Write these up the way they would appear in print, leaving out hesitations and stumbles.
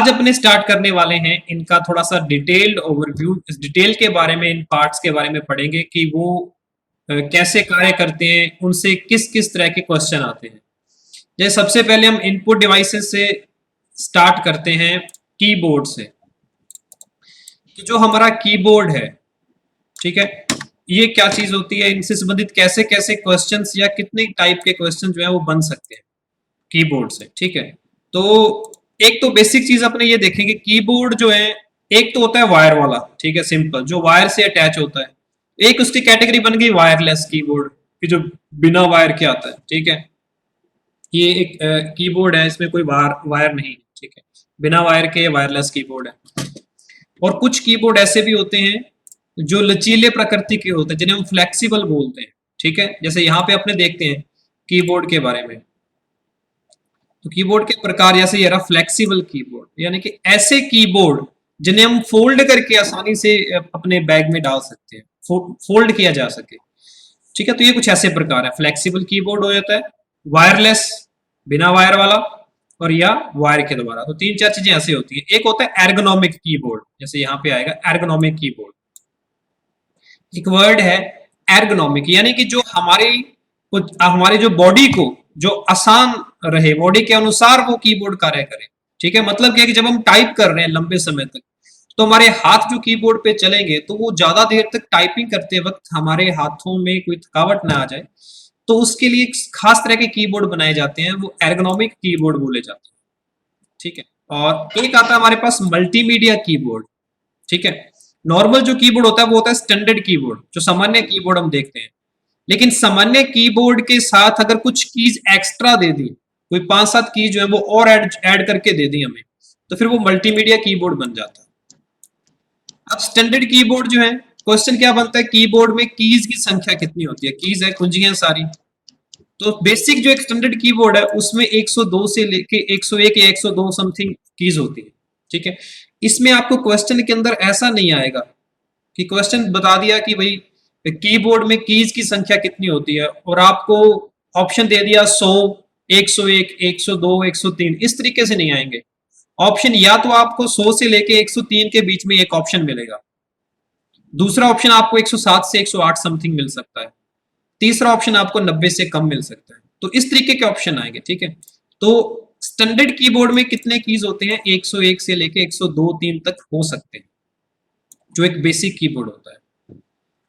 आज अपने स्टार्ट करने वाले हैं इनका थोड़ा सा डिटेल्ड ओवरव्यू, इस डिटेल के बारे में, इन पार्ट्स के बारे में पढ़ेंगे कि वो कैसे कार्य करते हैं, उनसे किस किस तरह के क्वेश्चन आते हैं। जैसे सबसे पहले हम इनपुट डिवाइसेस से स्टार्ट करते हैं, कीबोर्ड से, कि जो हमारा कीबोर्ड है, ठीक है, ये क्या चीज होती है, इनसे संबंधित कैसे कैसे क्वेश्चंस या कितने टाइप के क्वेश्चन जो है वो बन सकते हैं कीबोर्ड से। ठीक है, तो एक तो बेसिक चीज अपने ये देखेंगे, कीबोर्ड जो है एक तो होता है वायर वाला, ठीक है, सिंपल, जो वायर से अटैच होता है। एक उसकी कैटेगरी बन गई वायरलेस कीबोर्ड, कि जो बिना वायर के आता है। ठीक है, ये एक कीबोर्ड है, इसमें कोई वायर नहीं, ठीक है, बिना वायर के वायरलेस कीबोर्ड है। और कुछ कीबोर्ड ऐसे भी होते हैं जो लचीले प्रकृति के होते हैं, जिन्हें हम फ्लेक्सिबल बोलते हैं। ठीक है, जैसे यहाँ पे अपने देखते हैं कीबोर्ड के बारे में, तो कीबोर्ड के प्रकार जैसे ये रहा फ्लेक्सिबल कीबोर्ड, यानी कि ऐसे कीबोर्ड जिन्हें हम फोल्ड करके आसानी से अपने बैग में डाल सकते हैं, फोल्ड किया जा सके। ठीक है, तो ये कुछ ऐसे प्रकार है, फ्लेक्सिबल कीबोर्ड हो जाता है, वायरलेस बिना वायर वाला, और या वायर के द्वारा। तो तीन चार चीजें ऐसे होती है। एक होता है एर्गोनॉमिक कीबोर्ड, जैसे यहाँ पे आएगा एर्गोनॉमिक कीबोर्ड, एक वर्ड है एर्गोनॉमिक, यानी कि जो हमारी जो बॉडी को जो आसान रहे, बॉडी के अनुसार वो कीबोर्ड कार्य करे। ठीक है, मतलब क्या है कि जब हम टाइप कर रहे हैं लंबे समय तक, तो हमारे हाथ जो कीबोर्ड पे चलेंगे तो वो ज्यादा देर तक टाइपिंग करते वक्त हमारे हाथों में कोई थकावट ना आ जाए, तो उसके लिए एक खास तरह के कीबोर्ड बनाए जाते हैं, वो एर्गोनॉमिक कीबोर्ड बोले जाते हैं। ठीक है, और एक आता है हमारे पास मल्टीमीडिया कीबोर्ड। ठीक है, नॉर्मल जो कीबोर्ड होता है वो होता है स्टैंडर्ड कीबोर्ड, जो सामान्य कीबोर्ड हम देखते हैं। लेकिन सामान्य कीबोर्ड के साथ अगर कुछ कीज एक्स्ट्रा दे दी, कोई 5-7 कीज जो है वो और ऐड करके दे दी हमें, तो फिर वो मल्टीमीडिया कीबोर्ड बन जाता है। अब स्टैंडर्ड कीबोर्ड जो है, क्वेश्चन क्या बनता है, कीबोर्ड में कीज की संख्या कितनी होती है, कीज है कुंजियां सारी। तो बेसिक जो एक स्टैंडर्ड कीबोर्ड है उसमें 102 से लेके 101 या 102 समथिंग कीज होती है। ठीक है, इसमें आपको क्वेश्चन के अंदर ऐसा नहीं आएगा कि क्वेश्चन बता दिया कि भाई कीबोर्ड में कीज की संख्या कितनी होती है और आपको ऑप्शन दे दिया 100, 101, 102, 103, इस तरीके से नहीं आएंगे ऑप्शन। या तो आपको 100 से लेके 103 के बीच में एक ऑप्शन मिलेगा, दूसरा ऑप्शन आपको 107 से 108 समथिंग मिल सकता है, तीसरा ऑप्शन आपको 90 से कम मिल सकता है। तो इस तरीके के ऑप्शन आएंगे। ठीक है, तो स्टैंडर्ड कीबोर्ड में कितने कीज होते हैं, 101 से लेके 102-3 तक हो सकते हैं, जो एक बेसिक कीबोर्ड होता है।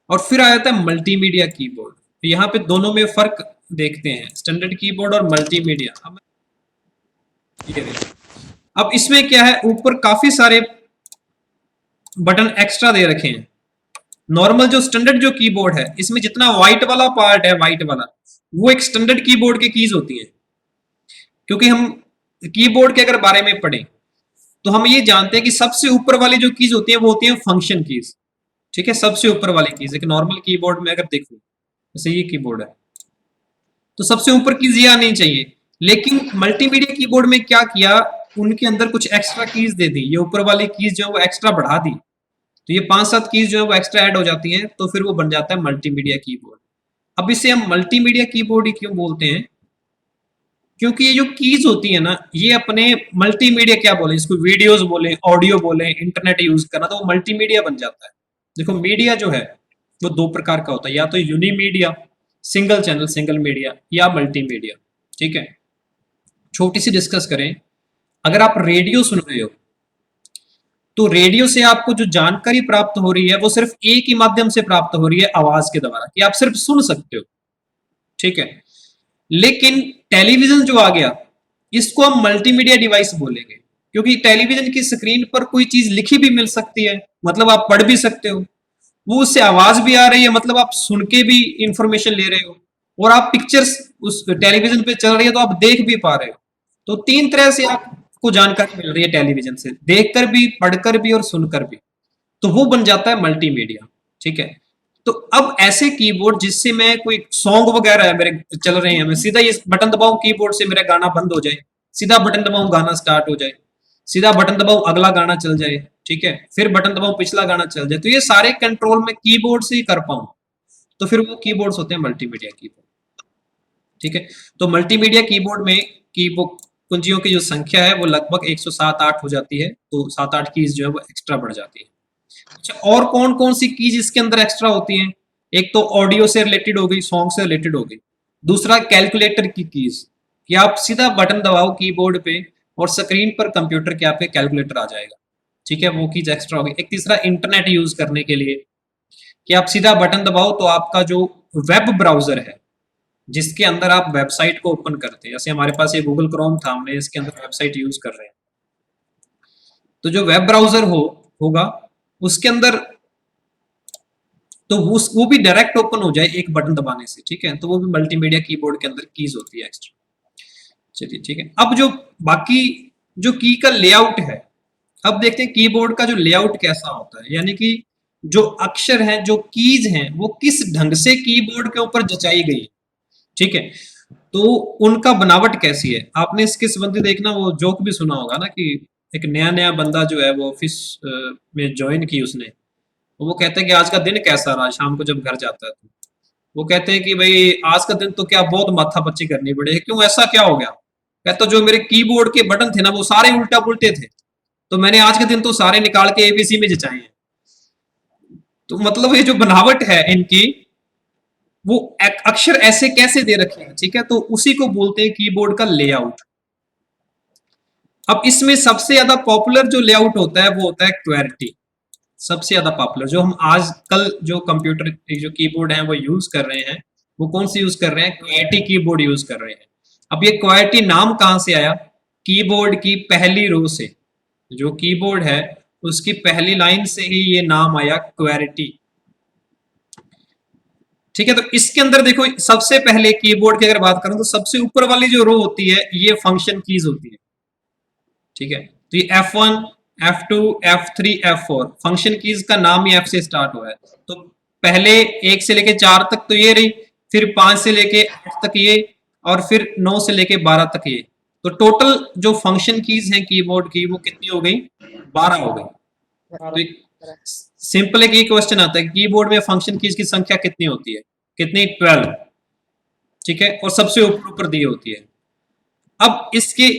और फिर आ जाता है मल्टीमीडिया कीबोर्ड। तो यहाँ पे दोनों में फर्क देखते हैं, स्टैंडर्ड कीबोर्ड और मल्टीमीडिया। अब इसमें क्या है, ऊपर काफी सारे बटन एक्स्ट्रा दे रखे हैं। नॉर्मल जो स्टैंडर्ड जो कीबोर्ड है, इसमें जितना व्हाइट वाला पार्ट है, व्हाइट वाला, वो एक स्टैंडर्ड कीबोर्ड के कीज होती है। क्योंकि हम कीबोर्ड के अगर बारे में पढ़ें तो हम ये जानते हैं कि सबसे ऊपर वाली जो कीज होती है वो होती है फंक्शन कीज। ठीक है, सबसे ऊपर वाली कीज, एक नॉर्मल कीबोर्ड में अगर देखो, जैसे ये कीबोर्ड है, तो सबसे ऊपर कीज ये आनी चाहिए। लेकिन मल्टीमीडिया कीबोर्ड में क्या किया, उनके अंदर कुछ एक्स्ट्रा कीज दे दी, ये ऊपर वाली कीज जो है वो एक्स्ट्रा बढ़ा दी, तो ये 5-7 कीज जो है वो एक्स्ट्रा ऐड हो जाती हैं, तो फिर वो बन जाता है मल्टीमीडिया कीबोर्ड। अब इसे हम मल्टीमीडिया कीबोर्ड ही क्यों बोलते हैं, क्योंकि ये जो कीज होती है ना, ये अपने मल्टीमीडिया क्या बोले इसको, वीडियोस बोले, ऑडियो बोले, इंटरनेट यूज करना, तो वो मल्टीमीडिया बन जाता है। देखो मीडिया जो है वो दो प्रकार का होता है, या तो यूनिमीडिया सिंगल चैनल सिंगल मीडिया, या मल्टीमीडिया। ठीक है, छोटी सी डिस्कस करें, अगर आप रेडियो सुन रहे हो तो रेडियो से आपको जो जानकारी प्राप्त हो रही है वो सिर्फ एक ही माध्यम से प्राप्त हो रही है, आवाज के द्वारा, कि आप सिर्फ सुन सकते हो। ठीक है, लेकिन टेलीविजन जो आ गया, इसको हम मल्टीमीडिया डिवाइस बोलेंगे, क्योंकि टेलीविजन की स्क्रीन पर कोई चीज लिखी भी मिल सकती है, मतलब आप पढ़ भी सकते हो, वो उससे आवाज भी आ रही है, मतलब आप सुन के भी इंफॉर्मेशन ले रहे हो, और आप पिक्चर्स उस टेलीविजन पे चल रही है तो आप देख भी पा रहे हो। तो तीन तरह से आपको जानकारी मिल रही है टेलीविजन से, देखकर भी, पढ़कर भी और सुनकर भी, तो वो बन जाता है मल्टीमीडिया। ठीक है, तो अब ऐसे कीबोर्ड जिससे मैं कोई सॉन्ग वगैरह है मेरे चल रहे हैं, मैं सीधा ये बटन दबाऊं कीबोर्ड से, मेरा गाना बंद हो जाए, सीधा बटन दबाऊं गाना स्टार्ट हो जाए, सीधा बटन दबाऊं अगला गाना चल जाए, ठीक है, फिर बटन दबाऊं पिछला गाना चल जाए, तो ये सारे कंट्रोल में कीबोर्ड से ही कर पाऊं, तो फिर वो कीबोर्ड्स होते हैं मल्टीमीडिया कीबोर्ड। ठीक है, तो मल्टीमीडिया कीबोर्ड में कीबोर्ड कुंजियों की जो संख्या है वो लगभग 107-8 हो जाती है, तो 7-8 कीज जो है वो एक्स्ट्रा बढ़ जाती है। अच्छा, और कौन कौन सी कीज इसके अंदर एक्स्ट्रा होती हैं? एक तो ऑडियो से रिलेटेड हो गई, सॉन्ग से रिलेटेड हो गई। दूसरा कैलकुलेटर की कीज, कि आप सीधा बटन दबाओ कीबोर्ड पे और स्क्रीन पर कंप्यूटर के आपके कैलकुलेटर आ जाएगा, ठीक है, वो कीज एक्स्ट्रा हो गई। एक तीसरा इंटरनेट यूज करने के लिए, कि आप सीधा बटन दबाओ तो आपका जो वेब ब्राउजर है जिसके अंदर आप वेबसाइट को ओपन करते हैं, जैसे हमारे पास ये गूगल क्रोम था, हमने इसके अंदर वेबसाइट यूज कर रहे हैं, तो जो वेब ब्राउजर होगा उसके अंदर तो वो भी डायरेक्ट ओपन हो जाए एक बटन दबाने से, ठीक है, तो वो भी मल्टीमीडिया कीबोर्ड के अंदर कीज होती है एक्स्ट्रा। चलिए ठीक है, अब जो बाकी जो की का लेआउट है, अब देखते हैं कीबोर्ड का जो लेआउट कैसा होता है, यानी कि जो अक्षर हैं, जो कीज हैं, वो किस ढंग से कीबोर्ड के ऊपर जचाई गई है, ठीक है, तो उनका बनावट कैसी है। आपने इसके संबंधी देखना वो जोक भी सुना होगा ना, कि एक नया नया बंदा जो है वो ऑफिस में ज्वाइन की उसने, तो वो कहते हैं कि आज का दिन कैसा रहा, शाम को जब घर जाता है तो वो कहते हैं कि भाई आज का दिन तो क्या बहुत माथापच्ची करनी पड़ी, क्यों, ऐसा क्या हो गया? कहता जो मेरे कीबोर्ड के बटन थे ना वो सारे उल्टा पुल्टे थे, तो मैंने आज के दिन तो सारे निकाल के एबीसी में जचाए हैं। तो मतलब ये जो बनावट है इनकी, वो अक्षर ऐसे कैसे दे रखे हैं, ठीक है, तो उसी को बोलते हैं कीबोर्ड का लेआउट। अब इसमें सबसे ज्यादा पॉपुलर जो लेआउट होता है वो होता है क्वेर्टी, सबसे ज्यादा पॉपुलर जो हम आजकल जो कंप्यूटर जो कीबोर्ड है वो यूज कर रहे हैं, वो कौन सी यूज कर रहे हैं? क्वेर्टी कीबोर्ड यूज कर रहे हैं। अब ये क्वेर्टी नाम कहां से आया? कीबोर्ड की पहली रो से, जो कीबोर्ड है उसकी पहली लाइन से ही ये नाम आया क्वेर्टी, ठीक है। तो इसके अंदर देखो सबसे पहले कीबोर्ड की अगर बात करूं तो सबसे ऊपर वाली जो रो होती है ये फंक्शन कीज होती है, ठीक है, तो ये F1, F2, F3, F4 function keys का नाम ही F से स्टार्ट हुआ है। तो पहले 1 से लेके 4 तक तो ये रही, फिर 5 से लेके 8 तक ये, और फिर 9 से लेके 12 तक ये। तो टोटल जो फंक्शन कीज हैं कीबोर्ड की वो कितनी हो गई? 12 हो गई। तो सिंपल एक ये क्वेश्चन आता है कीबोर्ड में फंक्शन कीज की संख्या कितनी होती है? कितनी? 12, ठीक है, और सबसे ऊपर ऊपर दी होती है। अब इसके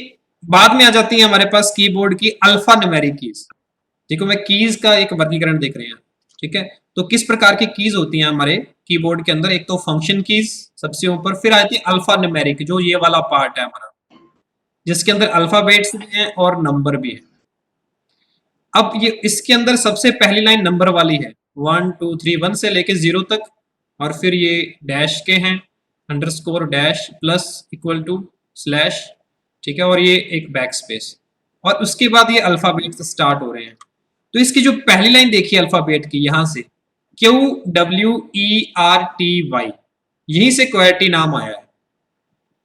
बाद में आ जाती है हमारे पास कीबोर्ड की अल्फा न्यूमेरिक कीज। देखो मैं कीज का एक वर्गीकरण देख रहे हैं, ठीक है, तो किस प्रकार की कीज होती हैं हमारे कीबोर्ड के अंदर? एक तो फंक्शन कीज सबसे ऊपर, फिर आती है अल्फा न्यूमेरिक, जो ये वाला पार्ट है हमारा, जिसके अंदर अल्फाबेट्स भी हैं और नंबर भी है। अब ये इसके अंदर सबसे पहली लाइन नंबर वाली है, 1 2 3 1 से लेके 0 तक, और फिर ये डैश के हैं, underscore, dash, plus, equal to, slash, ठीक है, और ये एक बैक स्पेस, और उसके बाद ये अल्फाबेट स्टार्ट हो रहे हैं। तो इसकी जो पहली लाइन देखिए अल्फाबेट की, यहां से QWERTY, यहीं से क्वेर्टी नाम आया है।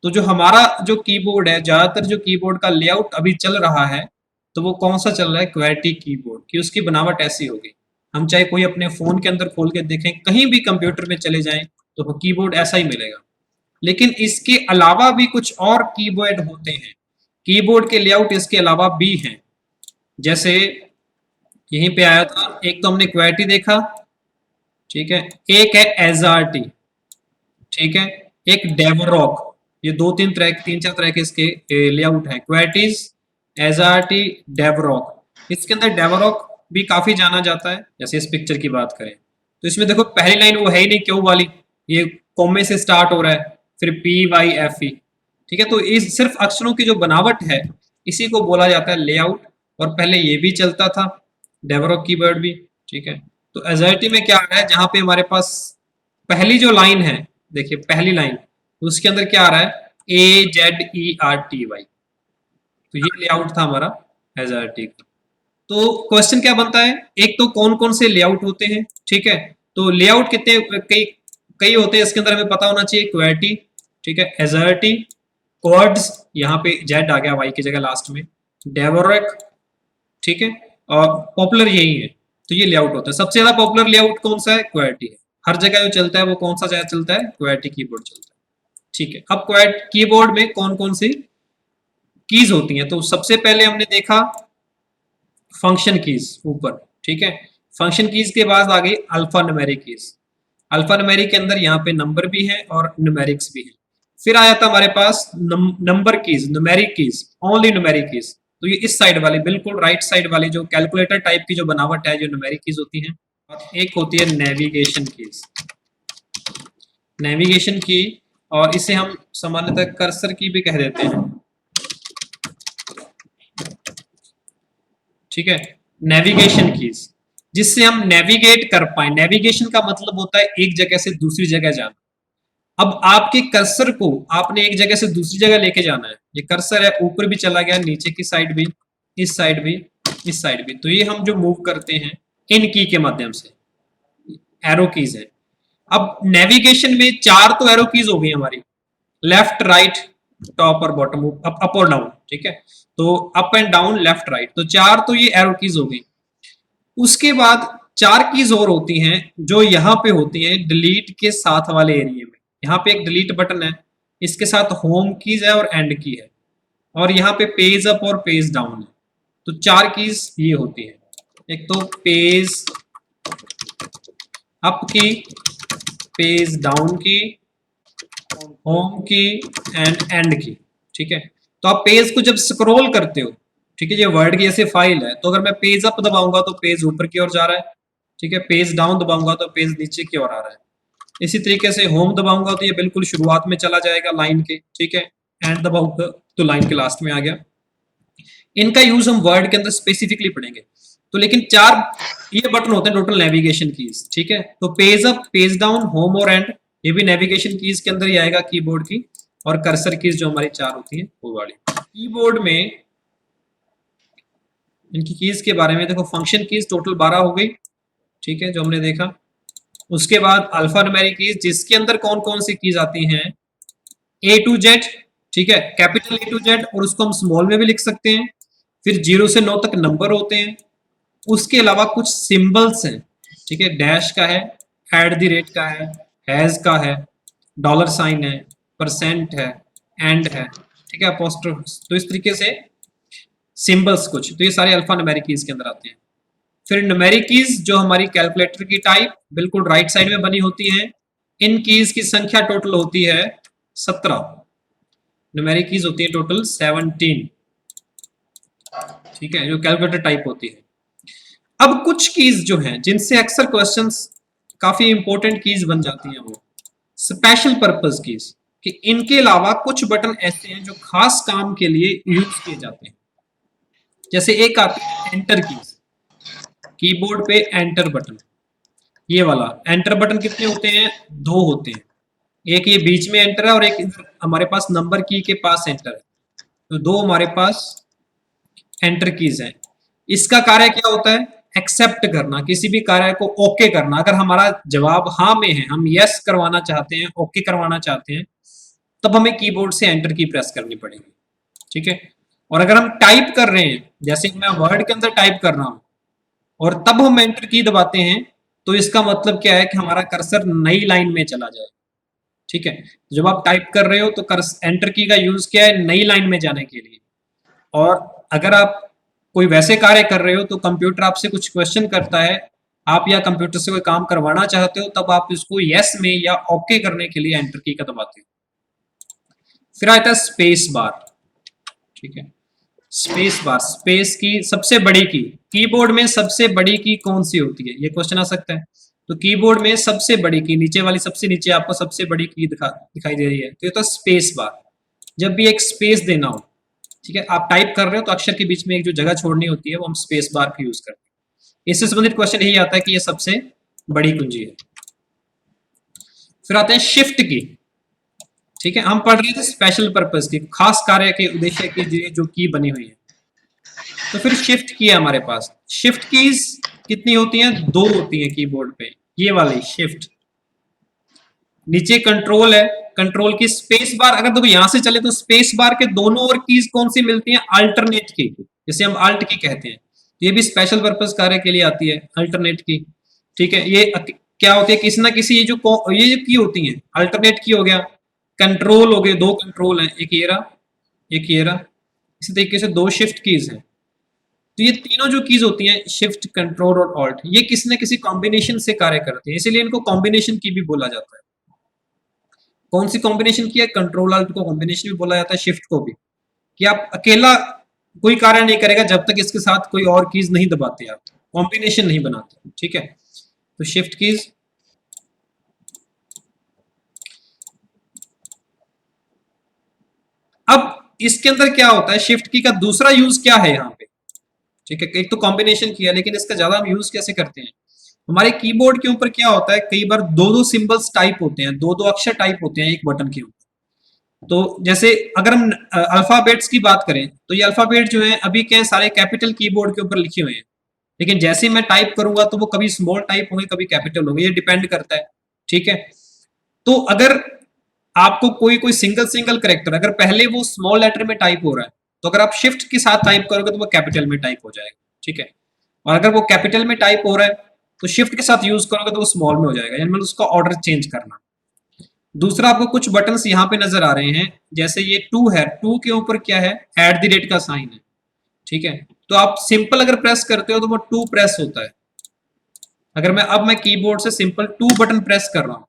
तो जो हमारा जो कीबोर्ड है, ज्यादातर जो कीबोर्ड का लेआउट अभी चल रहा है, तो वो कौन सा चल रहा है? क्वेर्टी कीबोर्ड की। उसकी बनावट ऐसी होगी, हम चाहे कोई अपने फोन के अंदर खोल के देखें, कहीं भी कंप्यूटर में चले जाएं तो कीबोर्ड ऐसा ही मिलेगा। लेकिन इसके अलावा भी कुछ और कीबोर्ड होते हैं, कीबोर्ड के लेआउट इसके अलावा भी हैं। जैसे यहीं पे आया था, एक तो हमने क्वेर्टी देखा, ठीक है, एक है एजआरटी, ठीक है, एक डेवरॉक। ये तीन चार तरह के इसके लेआउट है, क्वेर्टीज, एजआरटी, डेवरॉक। इसके अंदर डेवरॉक भी काफी जाना जाता है। जैसे इस पिक्चर की बात करें तो इसमें देखो पहली लाइन वो है ही नहीं क्यू वाली, ये कॉमे से स्टार्ट हो रहा है, फिर PYFE, ठीक है, तो इस सिर्फ अक्षरों की जो बनावट है इसी को बोला जाता है लेआउट। और पहले ये भी चलता था, डेवरॉक कीबोर्ड भी, ठीक है। तो एजआरटी में क्या आ रहा है, जहां पे हमारे पास पहली जो लाइन है, देखिए पहली लाइन, उसके अंदर क्या आ रहा है? AZERTY, तो ये लेआउट था हमारा एजआरटी का। तो क्वेश्चन क्या बनता है, एक तो कौन कौन से लेआउट होते हैं, ठीक है, तो लेआउट कितने, कई कई होते हैं, इसके अंदर हमें पता होना चाहिए। क्वेर्टी, ठीक है, एजर्टी, क्वाड्स, यहाँ पे जेड आ गया वाई की जगह लास्ट में, डेवोरेक, ठीक है, और पॉपुलर यही है। तो ये लेआउट होता है। सबसे ज्यादा पॉपुलर लेआउट कौन सा है? क्वेर्टी है। हर जगह जो चलता है वो कौन सा ज्यादा चलता है? क्वेर्टी कीबोर्ड चलता है, ठीक है। अब क्वेर्ट कीबोर्ड में कौन कौन सी कीज होती हैं, तो सबसे पहले हमने देखा फंक्शन कीज ऊपर, ठीक है, फंक्शन कीज के बाद आ गई alpha numeric keys. Alpha numeric के अंदर यहाँ पे नंबर भी है और न्यूमेरिक्स भी है। फिर आया था हमारे पास number keys, numeric keys, only numeric keys. तो ये इस साइड वाली, बिल्कुल राइट साइड वाली जो कैलकुलेटर टाइप की जो बनावट है, जो न्यूमेरिक कीज होती है। और एक होती है नेविगेशन कीज, नेविगेशन की, और इसे हम सामान्यतः कर्सर की भी कह देते हैं। ठीक है, नेविगेशन कीज, जिससे हम नेविगेट कर पाए। नेविगेशन का मतलब होता है एक जगह से दूसरी जगह जाना। अब आपके कर्सर को आपने एक जगह से दूसरी जगह लेके जाना है। ये कर्सर है, ऊपर भी चला गया, नीचे की साइड भी, इस साइड भी, इस साइड भी। तो ये हम जो मूव करते हैं इन की के माध्यम से, एरो कीज है। अब नेविगेशन में चार तो एरो कीज हो गई हमारी, लेफ्ट राइट टॉप और बॉटम, अप और डाउन। ठीक है, तो up and down, left right, तो चार तो ये एरो कीज हो गई। उसके बाद चार कीज और होती हैं जो यहाँ पे होती हैं डिलीट के साथ वाले एरिया में। यहाँ पे एक डिलीट बटन है, इसके साथ होम कीज है और एंड की है, और यहाँ पे पेज अप और पेज डाउन है। तो चार कीज ये होती है, एक तो पेज अप की, पेज डाउन की, होम की एंड एंड की। ठीक है, तो आप पेज को जब स्क्रॉल करते हो, ठीक है, ये वर्ड की ऐसे फाइल है, तो अगर मैं पेज अप दबाऊंगा तो पेज ऊपर की ओर जा रहा है। ठीक है, पेज डाउन दबाऊंगा तो पेज नीचे की ओर आ रहा है। इसी तरीके से होम दबाऊंगा तो ये बिल्कुल शुरुआत में चला जाएगा लाइन के। ठीक है, एंड दबाऊंगा तो लाइन के लास्ट में आ गया। इनका यूज हम वर्ड के अंदर स्पेसिफिकली पढ़ेंगे। तो लेकिन चार ये बटन होते हैं टोटल नेविगेशन कीज। ठीक है, तो page up, page down, home और एंड, ये भी नेविगेशन कीज के अंदर ही आएगा, कीबोर्ड की। और कर्सर कीज जो हमारी चार होती हैं वो वाली। कीबोर्ड में इनकी कीज के बारे में देखो, फंक्शन कीज टोटल 12 हो गई। ठीक है, जो हमने देखा। उसके बाद अल्फा न्यूमेरिक कीज, जिसके अंदर कौन कौन सी कीज आती हैं, ए टू जेड। ठीक है, कैपिटल ए टू जेड, और उसको हम स्मॉल में भी लिख सकते हैं। फिर 0 से 9 तक नंबर होते हैं। उसके अलावा कुछ सिंबल्स हैं। ठीक है, डैश का है, एट द रेट का है, हैज का है, डॉलर साइन है, परसेंट है, एंड है। ठीक है, अपोस्ट्रोफ। तो इस तरीके से सिंबल्स कुछ, तो ये सारे अल्फा न्यूमेरिक कीज के अंदर आते हैं। फिर न्यूमेरिक कीज जो हमारी कैलकुलेटर की टाइप बिल्कुल राइट साइड में बनी होती है। इन कीज की संख्या टोटल होती है 17। न्यूमेरिक कीज होती है टोटल 17। ठीक है, जो कैलकुलेटर टाइप होती है। अब कुछ कीज जो हैं जिनसे अक्सर क्वेश्चंस काफी इंपॉर्टेंट कीज बन जाती हैं, वो स्पेशल पर्पस कीज, कि इनके अलावा कुछ बटन ऐसे हैं जो खास काम के लिए यूज किए जाते हैं। जैसे एक आती है एंटर कीज, कीबोर्ड पे एंटर बटन, ये वाला एंटर बटन कितने होते हैं, दो होते हैं। एक ये बीच में एंटर है और एक इधर हमारे पास नंबर की के पास एंटर है। तो दो हमारे पास एंटर कीज है। इसका कार्य क्या होता है, एक्सेप्ट करना, किसी भी कार्य को ओके करना। अगर हमारा जवाब हाँ में है, हम यस करवाना चाहते हैं, ओके करवाना चाहते हैं, तब हमें कीबोर्ड से एंटर की प्रेस करनी पड़ेगी। ठीक है, और अगर हम टाइप कर रहे हैं, जैसे मैं वर्ड के अंदर टाइप कर रहा हूं और तब हम एंटर की दबाते हैं, तो इसका मतलब क्या है कि हमारा कर्सर नई लाइन में चला जाए। ठीक है, जब आप टाइप कर रहे हो तो एंटर की का यूज क्या है, नई लाइन में जाने के लिए। और अगर आप कोई वैसे कार्य कर रहे हो तो कंप्यूटर आपसे कुछ क्वेश्चन करता है, आप या कंप्यूटर से कोई काम करवाना चाहते हो, तब आप इसको यस में या ओके करने के लिए एंटर की का दबाते हो। फिर आता है स्पेस बार। ठीक है, स्पेस बार, स्पेस की सबसे बड़ी की, कीबोर्ड में सबसे बड़ी की कौन सी होती है, ये क्वेश्चन आ सकता है। तो कीबोर्ड में सबसे बड़ी की, नीचे वाली सबसे नीचे आपको सबसे बड़ी की दिखाई दे रही है, तो ये तो स्पेस बार। जब भी एक स्पेस देना हो, ठीक है, आप टाइप कर रहे हो तो अक्षर के बीच में एक जो जगह छोड़नी होती है वो हम स्पेस बार का यूज करते हैं। इससे संबंधित क्वेश्चन यही आता है कि ये सबसे बड़ी कुंजी है। फिर आते हैं शिफ्ट की। ठीक है, हम पढ़ रहे थे स्पेशल पर्पस की, खास कार्य के उद्देश्य के लिए जो की बनी हुई है। तो फिर शिफ्ट की है हमारे पास। शिफ्ट कीज कितनी होती हैं, दो होती हैं कीबोर्ड पे, ये वाली शिफ्ट। नीचे कंट्रोल है, कंट्रोल की स्पेस बार, अगर देखो यहां से चले तो स्पेस बार के दोनों और कीज कौन सी मिलती हैं, अल्टरनेट की, जिसे हम अल्ट की कहते हैं। ये भी स्पेशल पर्पस कार्य के लिए आती है, अल्टरनेट की। ठीक है, ये क्या होती है, किसी ना किसी ये जो की होती है, अल्टरनेट की हो गया, कंट्रोल हो गए, दो कंट्रोल है, एक ये रहा, एक ये रहा। इसी तरीके से दो शिफ्ट कीज है। तो ये तीनों जो कीज होती हैं, शिफ्ट, कंट्रोल और ऑल्ट, ये किसी न किसी कॉम्बिनेशन से कार्य करते हैं, इसीलिए इनको कॉम्बिनेशन की भी बोला जाता है। कौन सी कॉम्बिनेशन की है? कंट्रोल अल्ट को कॉम्बिनेशन भी बोला जाता है, शिफ्ट को भी, कि आप अकेला कोई कार्य नहीं करेगा जब तक इसके साथ कोई और कीज नहीं दबाते, आप कॉम्बिनेशन नहीं बनाते, ठीक है। तो शिफ्ट कीज, अब इसके अंदर क्या होता है, शिफ्ट की का दूसरा यूज क्या है यहाँ पे, ठीक है। एक तो कॉम्बिनेशन किया, लेकिन इसका ज्यादा हम यूज कैसे करते हैं? हमारे कीबोर्ड के ऊपर क्या होता है, कई बार दो दो सिंबल्स टाइप होते हैं, दो दो अक्षर टाइप होते हैं एक बटन के ऊपर। तो जैसे अगर हम अल्फाबेट्स की बात करें, तो ये अल्फाबेट जो है अभी क्या है, सारे कैपिटल कीबोर्ड के ऊपर लिखे हुए हैं, लेकिन जैसे ही मैं टाइप करूंगा तो वो कभी स्मॉल टाइप होंगे, कभी कैपिटल होंगे, ये डिपेंड करता है, ठीक है। तो अगर आपको कोई कोई सिंगल सिंगल करेक्टर अगर पहले वो स्मॉल लेटर में टाइप हो रहा है, तो अगर आप शिफ्ट के साथ टाइप करोगे तो वो कैपिटल में टाइप हो जाएगा, ठीक है। और अगर वो कैपिटल में टाइप हो रहा है तो शिफ्ट के साथ यूज करोगे तो वो स्मॉल में हो जाएगा, यानी मतलब उसका ऑर्डर चेंज करना। दूसरा, आपको कुछ बटन्स यहाँ पे नजर आ रहे हैं, जैसे ये टू है, टू के ऊपर क्या है, एट द रेट का साइन है, ठीक है। तो आप सिंपल अगर प्रेस करते हो तो वो टू प्रेस होता है। अगर मैं कीबोर्ड से सिंपल टू बटन प्रेस कर रहा हूँ,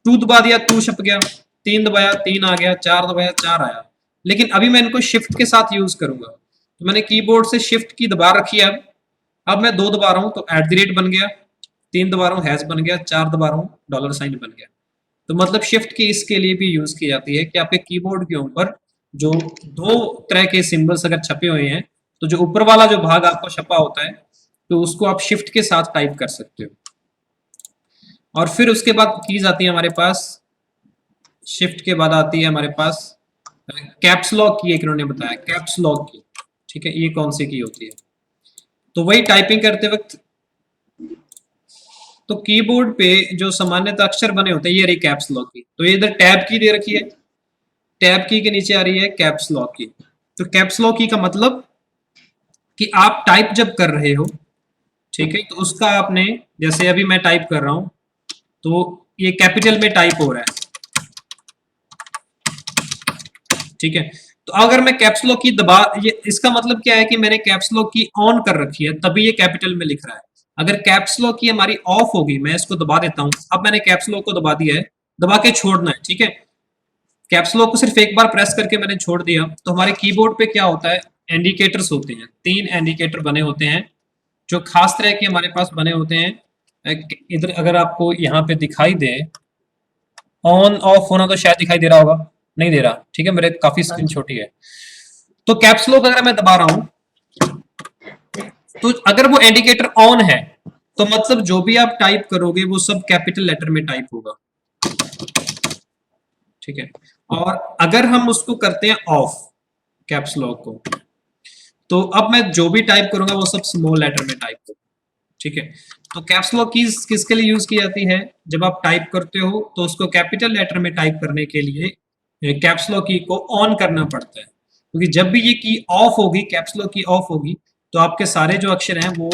टू दबा दिया, टू छप गया, तीन दबाया, तीन आ गया, चार दबाया, चार आया। लेकिन अभी मैं इनको शिफ्ट के साथ यूज करूंगा, तो मैंने कीबोर्ड से शिफ्ट की दबा रखी है, अब मैं दो दबा रहा हूं तो एट द रेट बन गया, तीन दबा रहा हूं हैश बन गया, चार दबा रहा हूं डॉलर साइन बन गया। तो मतलब शिफ्ट की इसके लिए भी यूज की जाती है कि आपके कीबोर्ड के ऊपर जो दो तरह के सिंबल्स अगर छपे हुए हैं, तो जो ऊपर वाला जो भाग आपको छपा होता है, तो उसको आप शिफ्ट के साथ टाइप कर सकते हो। और फिर उसके बाद कीज आती है हमारे पास, शिफ्ट के बाद आती है हमारे पास कैप्स लॉक की, एक इन्होंने बताया कैप्स लॉक की, ठीक है। ये कौन सी की होती है? तो वही टाइपिंग करते वक्त, तो कीबोर्ड पे जो सामान्यतः अक्षर बने होते हैं, ये रही कैप्स लॉक की, तो ये इधर टैब की दे रखी है, टैब की के नीचे आ रही है कैप्स लॉक की। तो कैप्स लॉक की का मतलब कि आप टाइप जब कर रहे हो, ठीक है, तो उसका आपने, जैसे अभी मैं टाइप कर रहा हूं तो ये कैपिटल में टाइप हो रहा है, ठीक है। तो अगर मैं कैप्स लॉक की दबा, ये इसका मतलब क्या है कि मैंने कैप्स लॉक की ऑन कर रखी है, तभी ये कैपिटल में लिख रहा है। अगर कैप्स लॉक की हमारी ऑफ होगी, मैं इसको दबा देता हूं, अब मैंने कैप्स लॉक को दबा दिया है, दबा के छोड़ना है, ठीक है। कैप्स लॉक को सिर्फ एक बार प्रेस करके मैंने छोड़ दिया, तो हमारे कीबोर्ड पे क्या होता है, इंडिकेटर्स होते हैं, तीन इंडिकेटर बने होते हैं जो खास तरह के हमारे पास बने होते हैं। इधर अगर आपको यहाँ पे दिखाई दे, ऑन ऑफ होना तो शायद दिखाई दे रहा होगा, नहीं दे रहा, ठीक है, मेरे काफी स्क्रीन छोटी है। तो कैप्स लॉक अगर मैं दबा रहा हूं, तो अगर वो इंडिकेटर ऑन है, तो मतलब जो भी आप टाइप करोगे वो सब कैपिटल लेटर में टाइप होगा, ठीक है। और अगर हम उसको करते हैं ऑफ, कैप्स लॉक को, तो अब मैं जो भी टाइप करूंगा वो सब स्मॉल लेटर में टाइप होगा, ठीक है। तो कैप्स लॉक कीज किसके लिए यूज की जाती है? जब आप टाइप करते हो तो उसको कैपिटल लेटर में टाइप करने के लिए कैप्स लॉक की को ऑन करना पड़ता है, क्योंकि जब भी ये की ऑफ होगी, कैप्स लॉक की ऑफ होगी, तो आपके सारे जो अक्षर हैं वो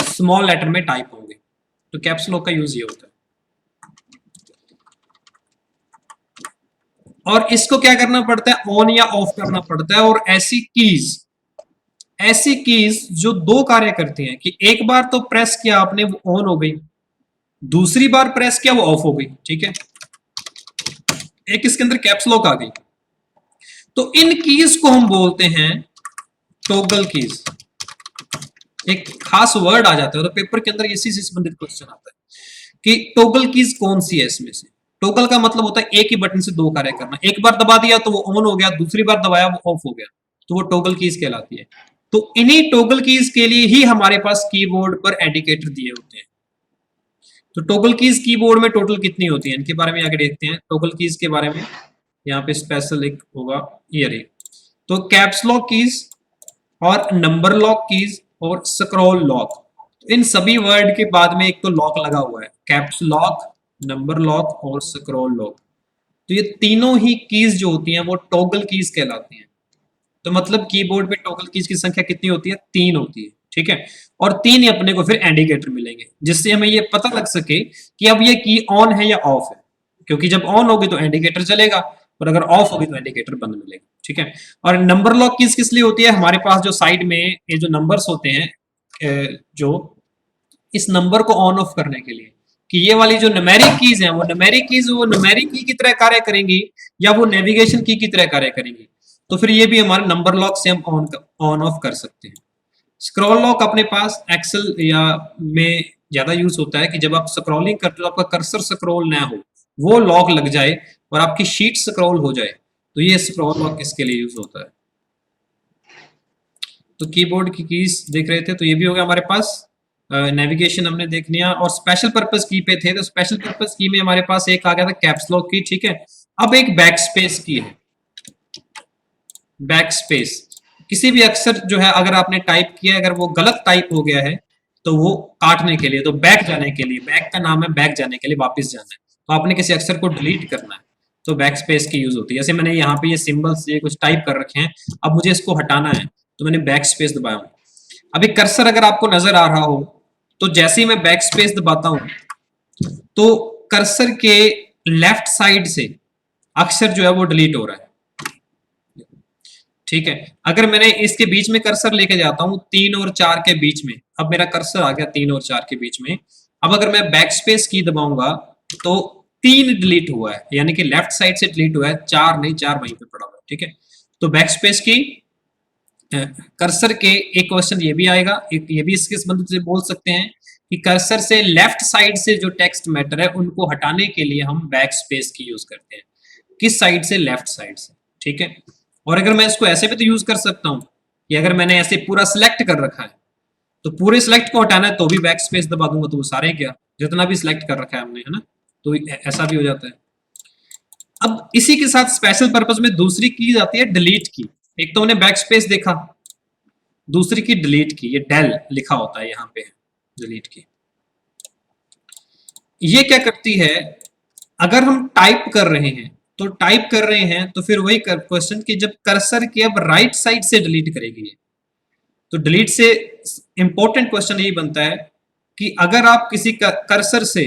स्मॉल लेटर में टाइप होंगे। तो कैप्स लॉक का यूज ये होता है। और इसको क्या करना पड़ता है, ऑन या ऑफ करना पड़ता है। और ऐसी कीज जो दो कार्य करती हैं, कि एक बार तो प्रेस किया आपने वो ऑन हो गई, दूसरी बार प्रेस किया वो ऑफ हो गई, ठीक है। एक इसके अंदर कैप्स लॉक आ गई, तो इन कीज को हम बोलते हैं टॉगल कीज। एक खास वर्ड आ जाता है, तो पेपर के अंदर इसी से संबंधित क्वेश्चन आता है कि टॉगल कीज कौन सी है इसमें से। टॉगल का मतलब होता है एक ही बटन से दो कार्य करना, एक बार दबा दिया तो वो ऑन हो गया, दूसरी बार दबाया वो ऑफ हो गया, तो वो टॉगल कीज कहलाती है। तो इन्हीं टॉगल कीज के लिए ही हमारे पास कीबोर्ड पर इंडिकेटर दिए होते हैं। तो टॉगल कीज कीबोर्ड में टोटल कितनी होती है, इनके बारे में आगे देखते हैं। टॉगल कीज के बारे में यहाँ पे स्पेशल एक होगा, ये रही। तो कैप्स लॉक कीज और नंबर लॉक कीज और स्क्रॉल लॉक, तो इन सभी वर्ड के बाद में एक तो लॉक लगा हुआ है, कैप्स लॉक, नंबर लॉक और स्क्रॉल लॉक। तो ये तीनों ही कीज जो होती हैं वो टॉगल कीज कहलाती हैं। तो मतलब कीबोर्ड पे टॉगल कीज की संख्या कितनी होती है, तीन होती है, ठीक है। और तीन ही अपने को फिर इंडिकेटर मिलेंगे, जिससे हमें ये पता लग सके कि अब ये की ऑन है या ऑफ है, क्योंकि जब ऑन होगी तो इंडिकेटर चलेगा, और अगर ऑफ होगी तो इंडिकेटर बंद मिलेगा, ठीक है। और नंबर लॉक किस लिए होती है, हमारे पास जो साइड में ये जो नंबर्स होते हैं, जो इस नंबर को ऑन ऑफ करने के लिए, कि ये वाली जो न्यूमेरिक कीज हैं वो न्यूमेरिक कीज वो न्यूमेरिक की तरह कार्य करेंगी या वो नेविगेशन की तरह कार्य करेंगी। तो फिर ये भी हमारे नंबर लॉक से हम ऑन ऑफ कर सकते हैं। स्क्रॉल लॉक अपने पास एक्सेल या में ज्यादा यूज होता है कि जब आप स्क्रॉलिंग करते हो आपका कर्सर स्क्रॉल ना हो, वो लॉक लग जाए और आपकी शीट स्क्रॉल हो जाए, तो ये स्क्रॉल लॉक इसके लिए यूज होता है। तो कीबोर्ड की कीज देख रहे थे, तो ये भी हो गया हमारे पास। नेविगेशन हमने देख लिया और स्पेशल पर्पस की पे थे, तो स्पेशल पर्पस की में हमारे पास एक आ गया था कैप्स लॉक की, ठीक है। अब एक बैक स्पेस की है। बैक स्पेस किसी भी अक्षर जो है अगर आपने टाइप किया, अगर वो गलत टाइप हो गया है तो वो काटने के लिए, तो बैक जाने के लिए, बैक का नाम है बैक जाने के लिए, वापस जाना है, तो आपने किसी अक्षर को डिलीट करना है तो बैक स्पेस की यूज होती है। जैसे मैंने यहाँ पे ये सिंबल्स ये कुछ टाइप कर रखे हैं, अब मुझे इसको हटाना है तो मैंने बैक स्पेस दबाया हूँ। अभी कर्सर अगर आपको नजर आ रहा हो तो जैसे ही मैं बैक स्पेस दबाता हूँ तो कर्सर के लेफ्ट साइड से अक्षर जो है वो डिलीट हो रहा है, ठीक है। अगर मैंने इसके बीच में कर्सर लेके जाता हूँ 3 और 4 के बीच में, अब मेरा कर्सर आ गया 3 और 4 के बीच में, अब अगर मैं बैक स्पेस की दबाऊंगा तो 3 डिलीट हुआ है, यानी कि लेफ्ट साइड से डिलीट हुआ है, 4 नहीं, 4 वहीं पे पड़ा हुआ है, ठीक है। तो बैक स्पेस की कर्सर के एक क्वेश्चन ये भी आएगा, एक ये भी इसके संबंधित से बोल सकते हैं कि कर्सर से लेफ्ट साइड से जो टेक्स्ट मैटर है उनको हटाने के लिए हम बैक स्पेस की यूज करते हैं। किस साइड से? लेफ्ट साइड से, ठीक है। और अगर मैं इसको ऐसे भी तो यूज कर सकता हूं कि अगर मैंने ऐसे पूरा सिलेक्ट कर रखा है तो पूरे सिलेक्ट को हटाना है तो भी बैक स्पेस दबा दूंगा, तो वो सारे क्या जितना भी सिलेक्ट कर रखा है हमने, है ना, तो ऐसा भी हो जाता है। अब इसी के साथ स्पेशल पर्पस में दूसरी की आती है डिलीट की। एक तो हमने बैक स्पेस देखा, दूसरी की डिलीट की, ये डेल लिखा होता है यहाँ पे, डिलीट की। ये क्या करती है, अगर हम टाइप कर रहे हैं तो फिर वही क्वेश्चन कि जब कर्सर की अब राइट साइड से डिलीट करेगी ये, तो डिलीट से इंपॉर्टेंट क्वेश्चन यही बनता है कि अगर आप किसी कर्सर से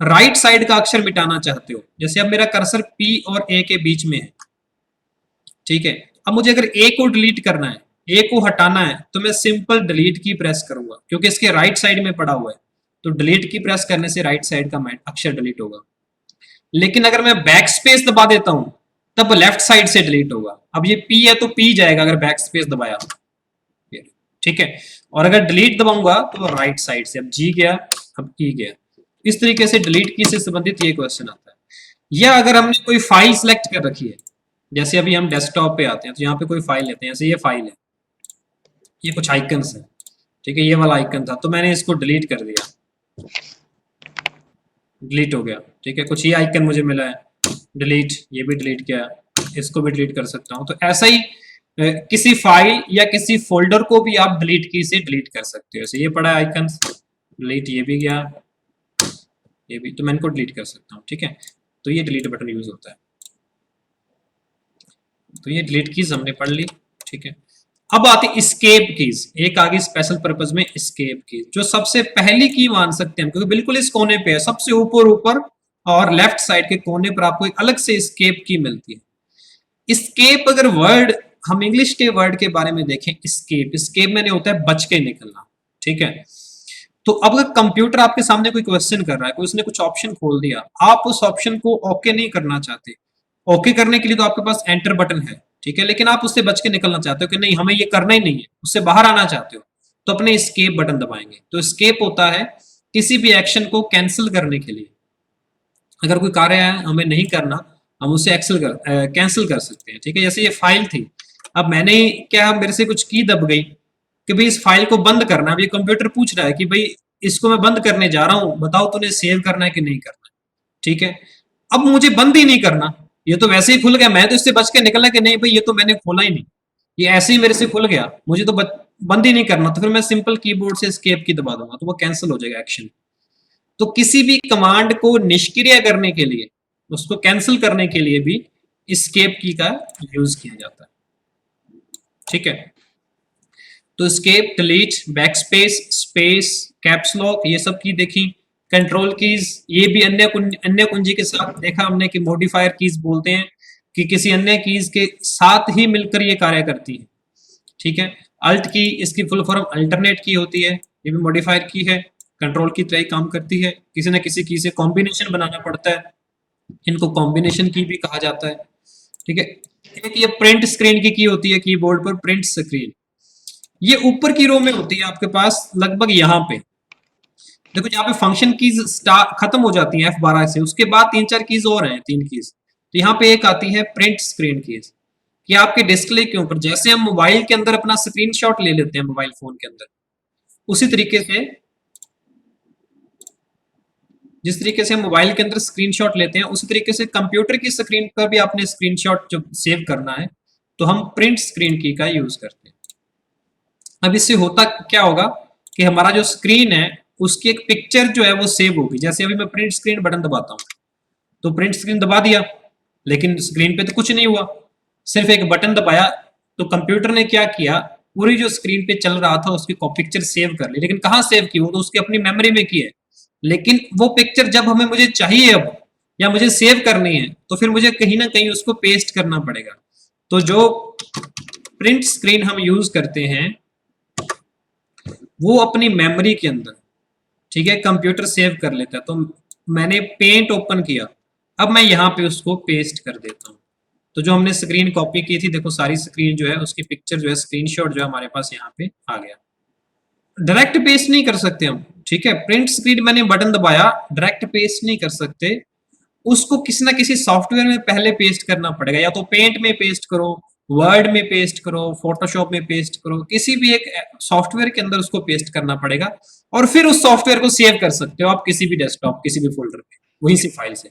राइट साइड का अक्षर मिटाना चाहते हो, जैसे अब मेरा कर्सर पी और ए के बीच में है, ठीक है। अब मुझे अगर ए को डिलीट करना है, ए को हटाना है, तो मैं सिंपल डिलीट की प्रेस करूंगा क्योंकि इसके राइट साइड में पड़ा हुआ है, तो डिलीट की प्रेस करने से राइट साइड का अक्षर डिलीट होगा। लेकिन अगर मैं बैक स्पेस दबा देता हूं तब लेफ्ट साइड से डिलीट होगा। अब ये पी है तो पी जाएगा अगर बैक स्पेस दबाया, ठीक है। और अगर डिलीट दबाऊंगा तो राइट साइड से, अब जी गया, अब ई गया। इस तरीके से डिलीट की से संबंधित ये क्वेश्चन आता है। या अगर हमने कोई फाइल सिलेक्ट कर रखी है, जैसे अभी हम डेस्कटॉप पे आते हैं तो यहाँ पे कोई फाइल लेते हैं, जैसे ये फाइल है, ये कुछ आइकन्स है, ठीक है, ये वाला आइकन था तो मैंने इसको डिलीट कर दिया, डिलीट हो गया, ठीक है। कुछ ये आइकन मुझे मिला है, डिलीट, ये भी डिलीट किया, इसको भी डिलीट कर सकता हूँ। तो ऐसा ही किसी फाइल या किसी फोल्डर को भी आप डिलीट की से डिलीट कर सकते हो। जैसे ये पड़ा आइकन, डिलीट, ये भी गया, ये भी, तो मैं इनको डिलीट कर सकता हूँ, ठीक है। तो ये डिलीट बटन यूज होता है। तो ये डिलीट कीज हमने पढ़ ली, ठीक है। अब आती एस्केप कीज, एक आगे स्पेशल पर्पस में एस्केप कीज, जो सबसे पहली की मान सकते हैं क्योंकि बिल्कुल इस कोने पे है, सबसे ऊपर और लेफ्ट साइड के कोने पर आपको एक अलग से एस्केप की मिलती है। एस्केप अगर वर्ड हम इंग्लिश के वर्ड के बारे में देखें, एस्केप, एस्केप मैंने होता है बच के निकलना, ठीक है। तो अब अगर कंप्यूटर आपके सामने कोई क्वेश्चन कर रहा है, कोई उसने कुछ ऑप्शन खोल दिया, आप उस ऑप्शन को ओके नहीं करना चाहते, ओके करने के लिए तो आपके पास एंटर बटन है, ठीक है, लेकिन आप उससे बच के निकलना चाहते हो कि नहीं हमें ये करना ही नहीं है, उससे बाहर आना चाहते हो, तो अपने एस्केप बटन दबाएंगे। तो एस्केप होता है किसी भी एक्शन को कैंसिल करने के लिए, अगर कोई कार्य है हमें नहीं करना, हम उसे कैंसिल कर सकते हैं, ठीक है। जैसे ये फाइल थी, अब मैंने क्या, मेरे से कुछ की दब गई कि भाई इस फाइल को बंद करना, अब ये कंप्यूटर पूछ रहा है कि भाई इसको मैं बंद करने जा रहा हूं, बताओ तूने सेव करना है कि नहीं करना, ठीक है। अब मुझे बंद ही नहीं करना, ये तो वैसे ही खुल गया, मैं तो इससे बच के निकलना कि नहीं भाई ये तो मैंने खोला ही नहीं, ये ऐसे ही मेरे से खुल गया, मुझे तो बंद ही नहीं करना, तो फिर मैं सिंपल कीबोर्ड से एस्केप की दबा दूंगा तो वो कैंसिल हो जाएगा एक्शन। तो किसी भी कमांड को निष्क्रिय करने के लिए, उसको कैंसिल करने के लिए भी एस्केप की का यूज किया जाता है, ठीक है। तो escape, delete, backspace, space, caps lock, ये सब की देखी। कंट्रोल कीज, ये भी अन्य कुंजी के साथ देखा हमने कि मॉडिफायर कीज बोलते हैं कि किसी अन्य कीज के साथ ही मिलकर ये कार्य करती है, ठीक है। अल्ट की, इसकी फुल फॉर्म अल्टरनेट की होती है, ये भी मॉडिफायर की है। कंट्रोल की तरह ही काम करती है, किसी ना किसी की से कॉम्बिनेशन बनाना पड़ता है, इनको कॉम्बिनेशन की भी कहा जाता है। ठीक है, एक ये प्रिंट स्क्रीन की होती है कीबोर्ड पर, प्रिंट स्क्रीन ये ऊपर की रो में होती है आपके पास, लगभग यहाँ पे देखो, यहाँ पे फंक्शन कीज खत्म हो जाती है F12 से, उसके बाद तीन चार कीज और हैं, तीन कीज। तो यहाँ पे एक आती है प्रिंट स्क्रीन कीज, कि आपके डिस्प्ले के ऊपर जैसे हम मोबाइल के अंदर अपना स्क्रीनशॉट ले लेते हैं मोबाइल फोन के अंदर, उसी तरीके से जिस तरीके से हम मोबाइल के अंदर स्क्रीनशॉट लेते हैं, उसी तरीके से कंप्यूटर की स्क्रीन पर भी आपने स्क्रीनशॉट जो सेव करना है, तो हम प्रिंट स्क्रीन की का यूज करते हैं। अब इससे होता क्या होगा कि हमारा जो स्क्रीन है उसकी एक पिक्चर जो है वो सेव होगी। जैसे अभी मैं प्रिंट स्क्रीन बटन दबाता हूँ, तो प्रिंट स्क्रीन दबा दिया, लेकिन स्क्रीन पे तो कुछ नहीं हुआ, सिर्फ एक बटन दबाया, तो कंप्यूटर ने क्या किया, पूरी जो स्क्रीन पे चल रहा था उसकी पिक्चर सेव कर ली। लेकिन कहाँ सेव की, वो तो उसकी अपनी मेमोरी में की है, लेकिन वो पिक्चर जब हमें मुझे चाहिए अब, या मुझे सेव करनी है, तो फिर मुझे कहीं ना कहीं उसको पेस्ट करना पड़ेगा। तो जो प्रिंट स्क्रीन हम यूज करते हैं वो अपनी मेमोरी के अंदर, ठीक है, कंप्यूटर सेव कर लेता है। तो मैंने पेंट ओपन किया, अब मैं यहाँ पे उसको पेस्ट कर देता हूँ। तो जो हमने स्क्रीन कॉपी की थी, देखो सारी स्क्रीन जो है उसकी पिक्चर जो है, स्क्रीनशॉट जो है हमारे पास यहाँ पे आ गया। डायरेक्ट पेस्ट नहीं कर सकते हम, ठीक है, प्रिंट स्क्रीन मैंने बटन दबाया, डायरेक्ट पेस्ट नहीं कर सकते, उसको किसी ना किसी सॉफ्टवेयर में पहले पेस्ट करना पड़ेगा। या तो पेंट में पेस्ट करो, वर्ड में पेस्ट करो, फोटोशॉप में पेस्ट करो, किसी भी एक सॉफ्टवेयर के अंदर उसको पेस्ट करना पड़ेगा, और फिर उस सॉफ्टवेयर को सेव कर सकते हो आप किसी भी डेस्कटॉप, किसी भी फोल्डर पे, वहीं से फाइल से।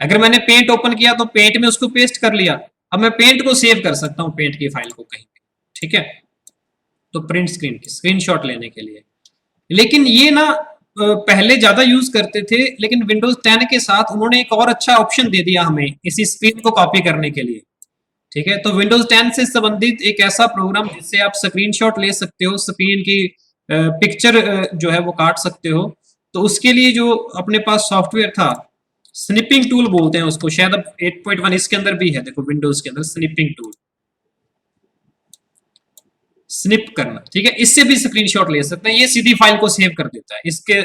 अगर मैंने पेंट ओपन किया तो पेंट में उसको पेस्ट कर लिया, अब मैं पेंट को सेव कर सकता हूँ, पेंट की फाइल को कहीं पे, ठीक है। तो प्रिंट स्क्रीन की स्क्रीनशॉट लेने के लिए, लेकिन ये ना पहले ज्यादा यूज करते थे, लेकिन विंडोज 10 के साथ उन्होंने एक और अच्छा ऑप्शन दे दिया हमें इसी स्क्रीन को कॉपी करने के लिए, ठीक है। तो विंडोज 10 से संबंधित एक ऐसा प्रोग्राम जिससे आप स्क्रीनशॉट ले सकते हो, स्क्रीन की पिक्चर जो है वो काट सकते हो। तो उसके लिए जो अपने पास सॉफ्टवेयर था, स्निपिंग टूल बोलते हैं उसको, शायद अब 8.1 इसके अंदर भी है, देखो विंडोज के अंदर स्निपिंग टूल, स्निप करना, ठीक है, इससे भी स्क्रीनशॉट ले सकते हैं। ये सीधी फाइल को सेव कर देता है,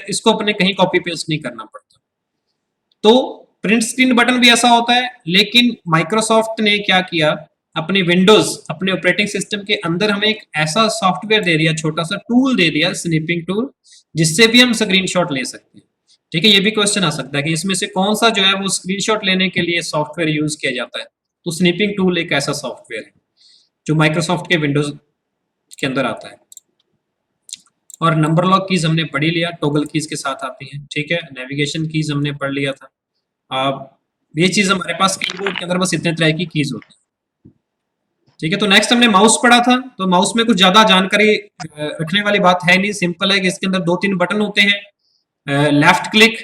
इसको अपने कहीं कॉपी पेस्ट नहीं करना पड़ता। तो प्रिंट स्क्रीन बटन भी ऐसा होता है, लेकिन माइक्रोसॉफ्ट ने क्या किया, अपने विंडोज, अपने ऑपरेटिंग सिस्टम के अंदर हमें एक ऐसा सॉफ्टवेयर दे दिया, छोटा सा टूल दे दिया, स्निपिंग टूल, जिससे भी हम स्क्रीनशॉट ले सकते हैं, ठीक है। ये भी क्वेश्चन आ सकता है कि इसमें से कौन सा जो है वो स्क्रीनशॉट लेने के लिए सॉफ्टवेयर यूज किया जाता है। तो स्निपिंग टूल एक ऐसा सॉफ्टवेयर है जो माइक्रोसॉफ्ट के विंडोज के अंदर आता है। और नंबर लॉक कीज हमने पढ़ ही लिया, टॉगल कीज के साथ आती हैं, ठीक है। नेविगेशन कीज हमने पढ़ लिया था। अब ये चीज हमारे पास कीबोर्ड के अंदर बस इतने तरह की कीज होती है, ठीक है। तो नेक्स्ट हमने माउस पढ़ा था, तो माउस में कुछ ज्यादा जानकारी रखने वाली बात है नहीं, सिंपल है कि इसके अंदर दो तीन बटन होते हैं। लेफ्ट क्लिक,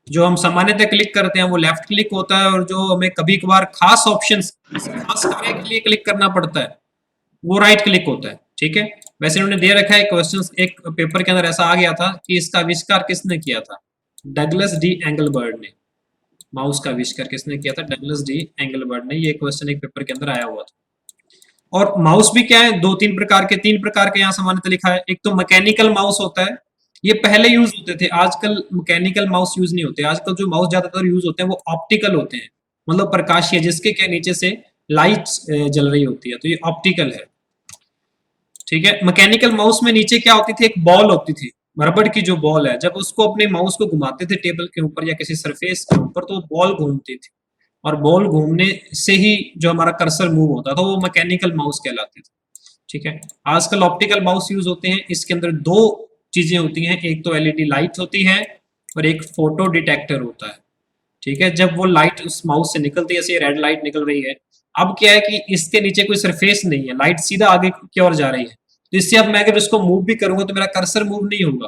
जो हम सामान्यतः क्लिक करते हैं वो लेफ्ट क्लिक होता है, और जो हमें कभी कभार खास ऑप्शन, खास कार्य के लिए क्लिक करना पड़ता है, वो राइट क्लिक होता है, ठीक है। वैसे उन्होंने दे रखा है क्वेश्चन, एक पेपर के अंदर ऐसा आ गया था कि इसका आविष्कार किसने किया था, डगलस डी एंगलबर्ट ने। माउस का आविष्कार किसने किया था, डगलस डी एंगलबर्ट ने। ये क्वेश्चन एक पेपर के अंदर आया हुआ था। और माउस भी क्या है, दो तीन प्रकार के, तीन प्रकार के यहाँ सामान्यतः लिखा है। एक तो मैकेनिकल माउस होता है, ये पहले यूज होते थे, आजकल मैकेनिकल माउस यूज नहीं होते। आजकल जो माउस ज्यादातर यूज होते हैं वो ऑप्टिकल होते हैं, मतलब प्रकाशीय, जिसके क्या नीचे से लाइट जल रही होती है, तो ये ऑप्टिकल है, ठीक है। मैकेनिकल माउस में नीचे क्या होती थी, एक बॉल होती थी, रबड़ की जो बॉल है, जब उसको अपने माउस को घुमाते थे टेबल के ऊपर या किसी सरफेस के ऊपर, तो बॉल घूमती थी, और बॉल घूमने से ही जो हमारा कर्सर मूव होता था, वो मैकेनिकल माउस कहलाते थे, ठीक है। आजकल ऑप्टिकल माउस यूज होते हैं, इसके अंदर दो चीजें होती हैं, एक तो एलईडी लाइट होती है और एक फोटो डिटेक्टर होता है, ठीक है। जब वो लाइट उस माउस से निकलती है, जैसे रेड लाइट निकल रही है, अब क्या है कि इसके नीचे कोई सरफेस नहीं है, लाइट सीधा आगे की ओर जा रही है, तो इससे अब मैं अगर इसको मूव भी करूंगा तो मेरा कर्सर मूव नहीं होगा।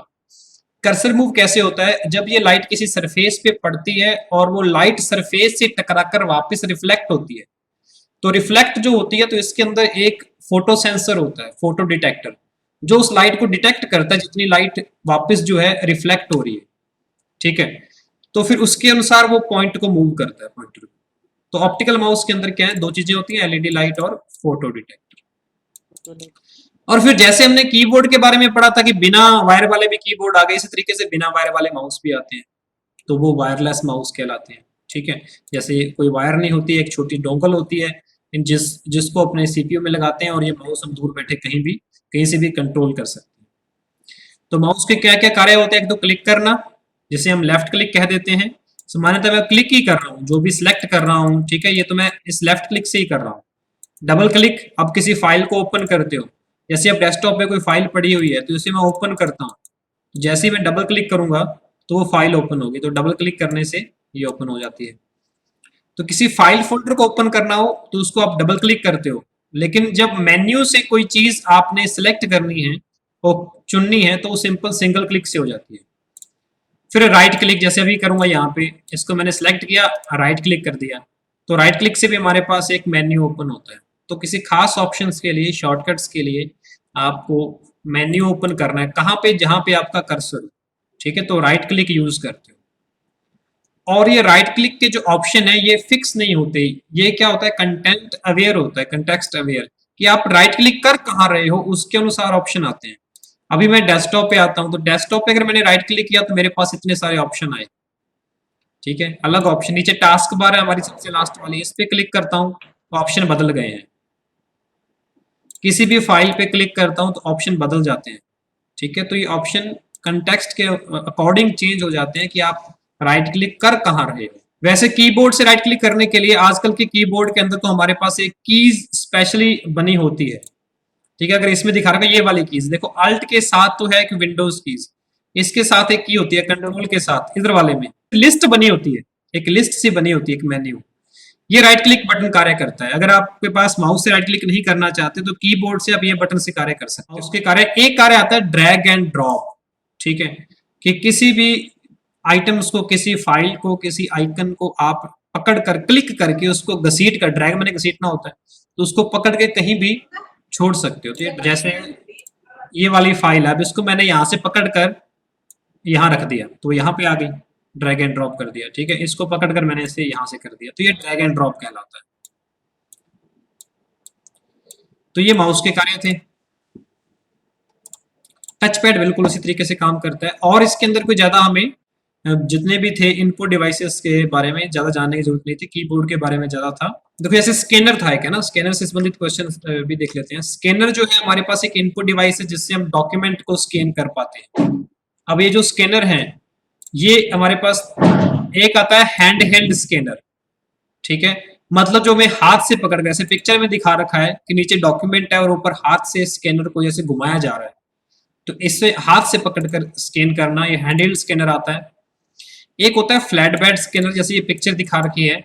कर्सर मूव कैसे होता है, जब ये लाइट किसी सरफेस पे पड़ती है और वो लाइट सरफेस से टकराकर वापस रिफ्लेक्ट होती है, तो रिफ्लेक्ट जो होती है, तो इसके अंदर एक फोटो सेंसर होता है, फोटो डिटेक्टर, जो उस लाइट को डिटेक्ट करता है जितनी लाइट वापस जो है रिफ्लेक्ट हो रही है, ठीक है। तो फिर उसके अनुसार वो पॉइंट को मूव करता है, पॉइंटर को। तो ऑप्टिकल माउस के अंदर क्या है, दो चीजें होती हैं, एलईडी लाइट और फोटो डिटेक्टर। और फिर जैसे हमने कीबोर्ड के बारे में पढ़ा था कि बिना वायर वाले भी कीबोर्ड आ गए, इसी तरीके से बिना वायर वाले माउस भी आते हैं, तो वो वायरलेस माउस कहलाते हैं। ठीक है, जैसे कोई वायर नहीं होती, एक छोटी डोंगल होती है, जिसको अपने सीपीयू में लगाते हैं और ये माउस हम दूर बैठे कहीं से भी कंट्रोल कर सकते हैं। तो माउस के क्या क्या कार्य होते हैं? एक तो क्लिक करना, जिसे हम लेफ्ट क्लिक कह देते हैं। सामान्यतः मैं क्लिक ही कर रहा हूँ, जो भी सिलेक्ट कर रहा हूँ, ठीक है, ये तो मैं इस लेफ्ट क्लिक से ही कर रहा हूँ। डबल क्लिक, अब किसी फाइल को ओपन करते हो, जैसे अब डेस्कटॉप पे कोई फाइल पड़ी हुई है तो इसे मैं ओपन करता हूँ, जैसे ही मैं डबल क्लिक करूंगा तो वो फाइल ओपन होगी, तो डबल क्लिक करने से ये ओपन हो जाती है। तो किसी फाइल फोल्डर को ओपन करना हो तो उसको आप डबल क्लिक करते हो, लेकिन जब मेन्यू से कोई चीज आपने सिलेक्ट करनी है, वो चुननी है, तो वो सिंपल सिंगल क्लिक से हो जाती है। फिर राइट क्लिक, जैसे अभी करूंगा यहाँ पे, इसको मैंने सेलेक्ट किया, राइट क्लिक कर दिया, तो राइट क्लिक से भी हमारे पास एक मेन्यू ओपन होता है। तो किसी खास ऑप्शंस के लिए, शॉर्टकट्स के लिए आपको मेन्यू ओपन करना है कहाँ पे? जहां पे आपका कर्सर, ठीक है, तो राइट क्लिक यूज करते हो। और ये राइट क्लिक के जो ऑप्शन है ये फिक्स नहीं होते, ये क्या होता है, कंटेंट अवेयर होता है, कंटेक्स्ट अवेयर, कि आप राइट क्लिक कर कहाँ रहे हो उसके अनुसार ऑप्शन आते हैं। अभी मैं डेस्कटॉप पे आता हूँ, तो डेस्कटॉप पे अगर मैंने राइट क्लिक किया तो मेरे पास इतने सारे ऑप्शन आए, ठीक है, अलग ऑप्शन। नीचे टास्क बार है हमारी सबसे लास्ट वाली, इस पे क्लिक करता हूँ तो ऑप्शन बदल गए हैं। किसी भी फाइल पे क्लिक करता हूँ तो ऑप्शन बदल जाते हैं, ठीक है। तो ये ऑप्शन कंटेक्स्ट के अकॉर्डिंग चेंज हो जाते हैं कि आप राइट क्लिक कर कहाँ रहे हो। वैसे कीबोर्ड से राइट क्लिक करने के लिए आजकल के कीबोर्ड के अंदर तो हमारे पास एक कीज स्पेशली बनी होती है, ठीक है। अगर इसमें दिखा रखा है ये वाली कीज देखो, अल्ट के साथ तो है एक विंडोज कीज, इसके साथ एक की होती है कंट्रोल के साथ, इधर वाले में लिस्ट बनी होती है, एक लिस्ट सी बनी होती है, एक मेन्यू। ये राइट क्लिक बटन कार्य करता है। अगर आपके पास माउस से राइट क्लिक नहीं करना चाहते तो कीबोर्ड से आप ये बटन से कार्य कर सकते हैं। उसके कार्य, एक कार्य आता है ड्रैग एंड ड्रॉप, ठीक है, कि किसी भी आइटम्स को, किसी फाइल को, किसी आइकन को आप पकड़ कर, क्लिक करके उसको घसीट कर, ड्रैग मैंने घसीटना होता है, तो उसको पकड़ के कहीं भी छोड़ सकते हो। तो ये जैसे ये वाली फाइल है, अब इसको मैंने यहाँ से पकड़ कर यहाँ रख दिया तो यहाँ पे आ गई, ड्रैग एंड ड्रॉप कर दिया, ठीक है। इसको पकड़ कर मैंने इसे यहाँ से कर दिया, तो ये ड्रैग एंड ड्रॉप कहलाता है। तो ये माउस के कार्य थे। टच पैड बिल्कुल उसी तरीके से काम करता है, और इसके अंदर कोई ज्यादा हमें जितने भी थे इनपुट डिवाइसेस के बारे में ज्यादा जानने की जरूरत नहीं थी, कीबोर्ड के बारे में ज्यादा था। देखो जैसे स्कैनर था एक, है ना, स्कैनर से संबंधित क्वेश्चन भी देख लेते हैं। स्कैनर जो है हमारे पास एक इनपुट डिवाइस है जिससे हम डॉक्यूमेंट को स्कैन कर पाते हैं। अब ये जो स्कैनर है, ये हमारे पास एक आता है हैंड हेल्ड स्कैनर, ठीक है, मतलब जो मैं हाथ से पकड़ कर, जैसे पिक्चर में दिखा रखा है कि नीचे डॉक्यूमेंट है और ऊपर हाथ से स्कैनर को जैसे घुमाया जा रहा है, तो इससे हाथ से पकड़कर स्कैन करना, ये हैंडहेल्ड स्कैनर आता है। एक होता है फ्लैट बेड स्कैनर, जैसे ये पिक्चर दिखा रखी है,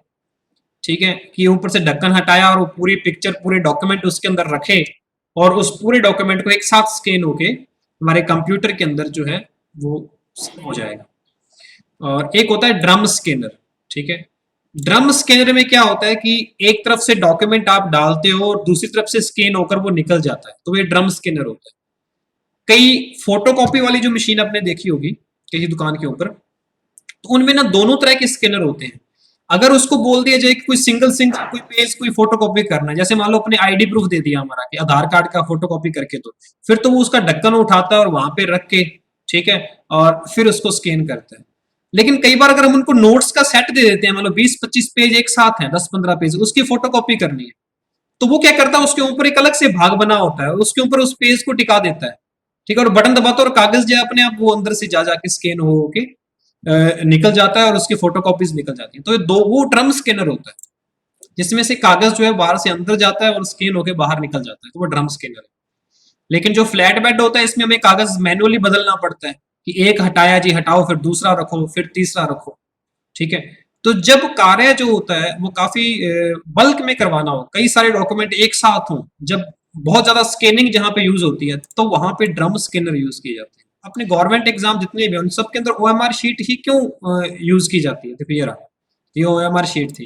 ठीक है, कि ऊपर से ढक्कन हटाया और वो पूरी पिक्चर, पूरे डॉक्यूमेंट उसके अंदर रखे और उस पूरे डॉक्यूमेंट को एक साथ स्कैन होके हमारे कंप्यूटर के अंदर जो है वो हो जाएगा। और एक होता है ड्रम स्कैनर, ठीक है। ड्रम स्कैनर में क्या होता है कि एक तरफ से डॉक्यूमेंट आप डालते हो और दूसरी तरफ से स्कैन होकर वो निकल जाता है, तो ये ड्रम स्कैनर होता है। कई फोटोकॉपी वाली जो मशीन आपने देखी होगी किसी दुकान के ऊपर, तो उनमें ना दोनों तरह के स्कैनर होते हैं। अगर उसको बोल दिया जाए कि कोई सिंगल कोई पेज, कोई फोटोकॉपी करना है, जैसे मान लो अपने आईडी प्रूफ दे दिया हमारा कि आधार कार्ड का फोटोकॉपी करके दो, फिर तो वो उसका ढक्कन उठाता है और वहां पे रख के, ठीक है, और फिर उसको स्कैन करता है। लेकिन कई बार अगर हम उनको नोट्स का सेट दे देते हैं, मान लो 20-25 पेज एक साथ है, 10-15 पेज, उसकी फोटोकॉपी करनी है, तो वो क्या करता है, उसके ऊपर एक अलग से भाग बना होता है, उसके ऊपर उस पेज को टिका देता है, ठीक है, और बटन दबाता है और कागज जो है अपने आप वो अंदर से जा जाके स्कैन हो के निकल जाता है और उसकी फोटोकॉपीज निकल जाती है। तो ये दो, वो ड्रम स्कैनर होता है जिसमें से कागज जो है बाहर से अंदर जाता है और स्कैन होके बाहर निकल जाता है, तो वो ड्रम स्कैनर है। लेकिन जो फ्लैट बेड होता है इसमें हमें कागज मैनुअली बदलना पड़ता है कि एक हटाया जी, हटाओ, फिर दूसरा रखो, फिर तीसरा रखो, ठीक है। तो जब कार्य जो होता है वो काफी बल्क में करवाना हो, कई सारे डॉक्यूमेंट एक साथ हो, जब बहुत ज्यादा स्कैनिंग जहां पे यूज होती है, तो वहां पे ड्रम स्कैनर यूज किए जाते हैं। अपने गवर्नमेंट एग्जाम जितने भी हैं उन सब के अंदर ओएमआर शीट ही क्यों यूज की जाती है? देखो ये रहा, ये ओएमआर शीट थी,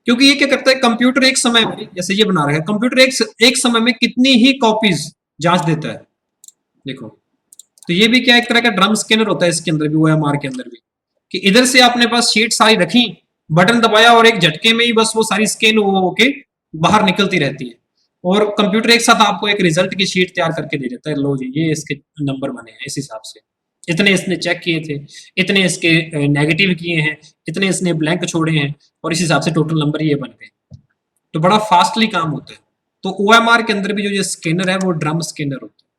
क्योंकि ये क्या करता है, कंप्यूटर एक समय में, जैसे ये बना रहा है कंप्यूटर, एक समय में कितनी ही कॉपीज जांच देता है, देखो। तो ये भी क्या एक तरह का ड्रम स्कैनर होता है इसके अंदर भी, ओएमआर के अंदर भी, कि इधर से आपने पास शीट सारी रखी, बटन दबाया और एक झटके में ही बस वो सारी स्कैन होके बाहर निकलती रहती है। और कंप्यूटर एक साथ आपको एक रिजल्ट की शीट तैयार करके दे देता है, लो जी ये इसके नंबर बने हैं इस हिसाब से, इतने इसने चेक किए थे, इतने इसके नेगेटिव किए हैं, इतने इसने ब्लैंक छोड़े हैं, और इस हिसाब से टोटल नंबर ये बन गए। तो बड़ा फास्टली काम होता है। तो ओएमआर के अंदर भी जो ये स्कैनर है वो ड्रम स्कैनर होता है।